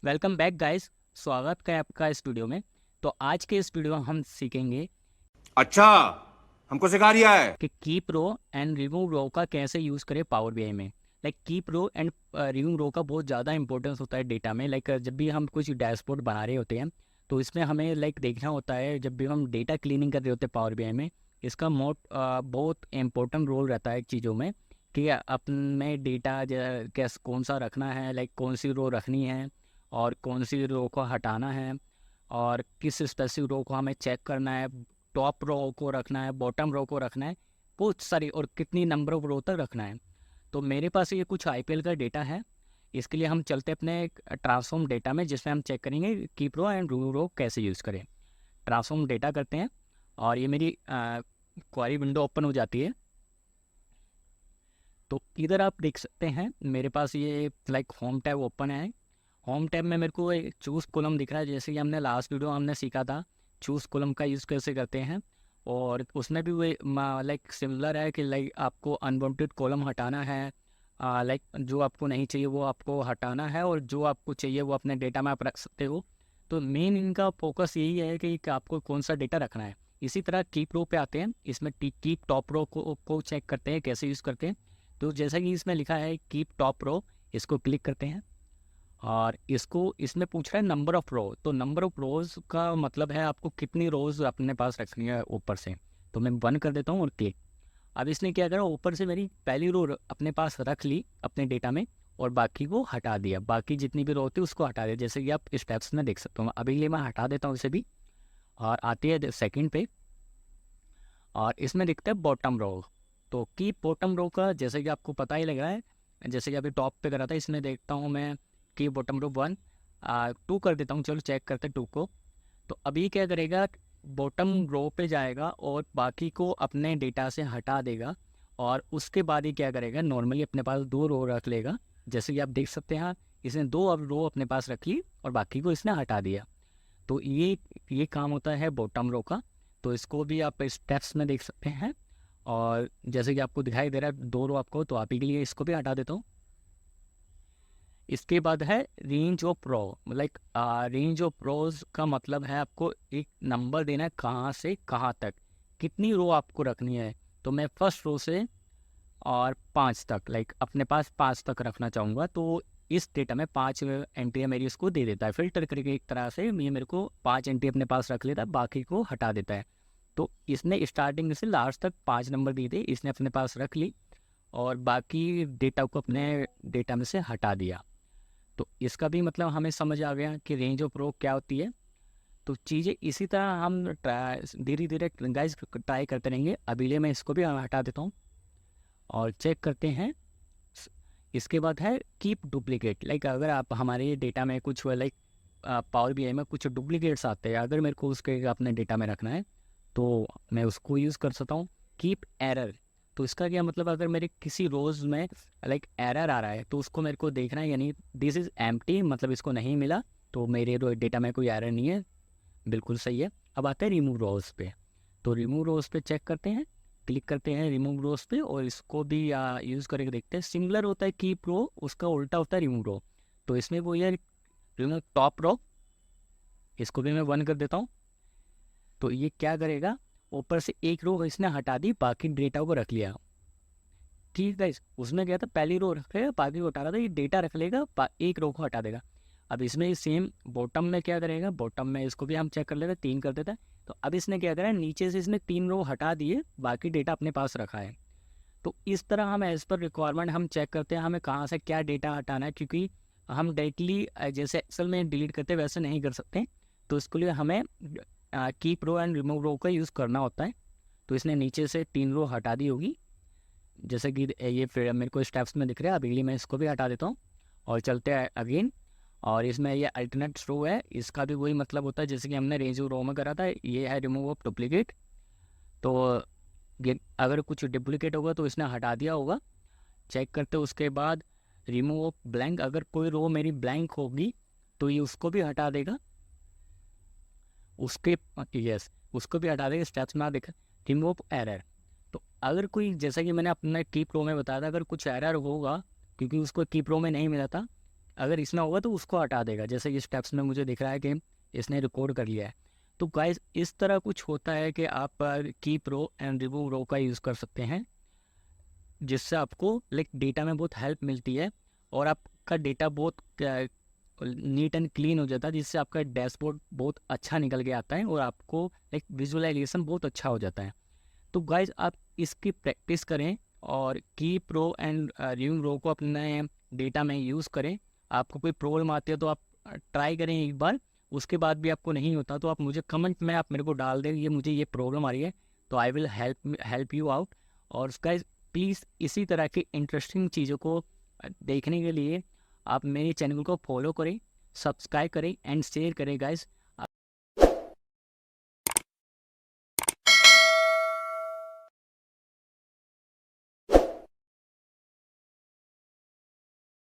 Welcome back guys. स्वागत है आपका इस वीडियो में। तो आज के इस वीडियो में हम सीखेंगे अच्छा, हमको सिखा रिया है। कि keep row and remove row का कैसे यूज़ करें पावर बीआई में। Like keep row and remove row का बहुत ज़्यादा इंपॉर्टेंस होता है डेटा में। लाइक जब भी हम कुछ डैशबोर्ड बना रहे होते हैं तो इसमें हमें देखना होता है, जब भी हम डेटा क्लीनिंग कर रहे होते हैं पावर बीआई में, इसका बहुत इंपॉर्टेंट रोल रहता है चीज़ों में कि अपने डेटा कैस कौन सा रखना है, कौन सी रो रखनी है और कौन सी रो को हटाना है और किस स्पेसिफिक रो को हमें चेक करना है, टॉप रो को रखना है, बॉटम रो को रखना है, बहुत सारी, और कितनी नंबर ऑफ रो तक रखना है। तो मेरे पास ये कुछ आईपीएल का डेटा है। इसके लिए हम चलते हैं अपने ट्रांसफॉर्म डेटा में, जिसमें हम चेक करेंगे कीप रो एंड रू रो कैसे यूज़ करें। ट्रांसफॉर्म डेटा करते हैं और ये मेरी क्वेरी विंडो ओपन हो जाती है। तो इधर आप देख सकते हैं मेरे पास ये होम टैब ओपन है। होम टैब में मेरे को एक चूज़ कॉलम दिख रहा है, जैसे कि हमने लास्ट वीडियो हमने सीखा था चूज़ कॉलम का यूज़ कैसे करते हैं। और उसमें भी वो सिमिलर है कि आपको अनवांटेड कॉलम हटाना है। जो आपको नहीं चाहिए वो आपको हटाना है और जो आपको चाहिए वो अपने डेटा में आप रख सकते हो। तो मेन इनका फोकस यही है कि आपको कौन सा डेटा रखना है। इसी तरह कीप रो पे आते हैं, इसमें कीप टॉप रो को चेक करते हैं कैसे यूज़ करते हैं। तो जैसा कि इसमें लिखा है कीप टॉप रो, इसको क्लिक करते हैं और इसमें पूछ रहा है नंबर ऑफ़ रो। तो नंबर ऑफ़ रोज़ का मतलब है आपको कितनी रोज़ अपने पास रखनी है ऊपर से। तो मैं 1 कर देता हूँ और क्लिक। अब इसने क्या करा, ऊपर से मेरी पहली रो अपने पास रख ली अपने डेटा में और बाकी को हटा दिया। बाकी जितनी भी रो थी उसको हटा दिया, जैसे कि आप स्टेप्स में देख सकते हो। अभी ये मैं हटा देता हूँ इसे भी। और आती है सेकंड पे और इसमें दिखता है बॉटम रो। तो की बॉटम रो का जैसे कि आपको पता ही लग रहा है, जैसे कि अभी टॉप पे करा था, इसमें देखता हूँ मैं कि बॉटम रो 1 2 कर देता हूँ। चलो चेक करते हैं 2 को। तो अभी क्या करेगा, बॉटम रो पे जाएगा और बाकी को अपने डेटा से हटा देगा। और उसके बाद ही क्या करेगा, नॉर्मली अपने पास 2 रो रख लेगा। जैसे कि आप देख सकते हैं, इसने 2 अब रो अपने पास रख ली और बाकी को इसने हटा दिया। तो ये काम होता है बॉटम रो का। तो इसको भी आप स्टेप्स में देख सकते हैं। और जैसे कि आपको दिखाई दे रहा है 2 रो आपको, तो आप ही के लिए इसको भी हटा देता हूँ। इसके बाद है range of row. Range of rows का मतलब है आपको एक नंबर देना है कहाँ से कहाँ तक, कितनी रो आपको रखनी है। तो मैं फर्स्ट रो से और 5 तक, अपने पास 5 तक रखना चाहूँगा। तो इस डेटा में 5 एंट्री मेरी उसको दे देता है फिल्टर करके। एक तरह से ये मेरे को 5 एंट्री अपने पास रख लेता है, बाकी को हटा देता है। तो इसने स्टार्टिंग से लास्ट तक 5 नंबर दिए थे, इसने अपने पास रख ली और बाकी डेटा को अपने डेटा में से हटा दिया। तो इसका भी मतलब हमें समझ आ गया कि रेंज ऑफ रो क्या होती है। तो चीज़ें इसी तरह हम धीरे धीरे गाइस ट्राई करते रहेंगे। अभी लिए मैं इसको भी हटा देता हूँ और चेक करते हैं। इसके बाद है कीप डुप्लीकेट। अगर आप हमारे डेटा में कुछ पावर बीआई में कुछ डुप्लीकेट्स आते हैं, अगर मेरे को उसके अपने डेटा में रखना है तो मैं उसको यूज़ कर सकता हूँ। कीप एरर, तो इसका क्या मतलब, अगर मेरे किसी रोज़ में एरर आ रहा है तो उसको मेरे को देखना है, यानी दिस इज़ एम्प्टी, मतलब इसको नहीं मिला तो मेरे डेटा में कोई एरर नहीं है, बिल्कुल सही है। अब आते हैं रिमूव रोज़ पे। तो रिमूव रोज़ पे चेक करते हैं, क्लिक करते हैं रिमूव रोज़ पे और इसको भी यूज़ करके देखते हैं। सिमिलर होता है कीप रो, उसका उल्टा होता है रिमूव रो। तो इसमें वो ये रिमूव टॉप रो, इसको भी मैं 1 कर देता हूँ। तो ये क्या करेगा, ऊपर से एक रो इसने हटा दी, बाकी डेटा को रख लिया। ठीक है, उसमें क्या था, पहली रो रख लेगा बाकी को हटा रहा था, ये डेटा रख लेगा, एक रो को हटा देगा। अब इसमें सेम बॉटम में क्या करेगा, बॉटम में इसको भी हम चेक कर लेते हैं, 3 कर देता है। तो अब इसने क्या करा, नीचे से इसने 3 रो हटा दिए, बाकी डेटा अपने पास रखा है। तो इस तरह हम एज़ पर रिक्वायरमेंट हम चेक करते हैं हमें कहाँ से क्या डेटा हटाना है, क्योंकि हम डायरेक्टली जैसे एक्सेल में डिलीट करते हैं वैसे नहीं कर सकते। तो इसके लिए हमें keep row and remove row का यूज़ करना होता है। तो इसने नीचे से 3 रो हटा दी होगी, जैसे कि ये फिर मेरे को स्टेप्स में दिख रहा है। अभी मैं इसको भी हटा देता हूँ और चलते हैं अगेन। और इसमें ये अल्टरनेट रो है, इसका भी वही मतलब होता है जैसे कि हमने रेंज रो में करा था। ये है रिमूव ऑफ डुप्लीकेट। तो ये अगर कुछ डुप्लीकेट होगा तो इसने हटा दिया होगा। चेक करते उसके बाद रिमूव ऑफ ब्लैंक, अगर कोई रो मेरी ब्लैंक होगी तो ये उसको भी हटा देगा, उसके यस उसको भी हटा देगा। स्टेप्स में देखा रिमूव ऑफ एरर। तो अगर कोई, जैसा कि मैंने अपने कीप रो में बताया था, अगर कुछ एरर होगा क्योंकि उसको कीप रो में नहीं मिला था, अगर इसमें होगा तो उसको हटा देगा। जैसे ये स्टेप्स में मुझे दिख रहा है कि इसने रिकॉर्ड कर लिया है। तो गाइस इस तरह कुछ होता है कि आप keep row and remove row का यूज़ कर सकते हैं, जिससे आपको लाइक डेटा में बहुत हेल्प मिलती है और आपका डेटा बहुत नीट एंड क्लीन हो जाता है, जिससे आपका डैशबोर्ड बहुत अच्छा निकल के आता है और आपको लाइक विजुअलाइजेशन बहुत अच्छा हो जाता है। तो गाइज आप इसकी प्रैक्टिस करें और कीप रो एंड रिमूव रो को अपने डेटा में यूज़ करें। आपको कोई प्रॉब्लम आती है तो आप ट्राई करें एक बार, उसके बाद भी आपको नहीं होता तो आप मुझे कमेंट में आप मेरे को डाल दें ये मुझे ये प्रॉब्लम आ रही है, तो I will help you out. और गाइज प्लीज़ इसी तरह की इंटरेस्टिंग चीज़ों को देखने के लिए आप मेरे चैनल को फॉलो करें, सब्सक्राइब करें एंड शेयर करें गाइज।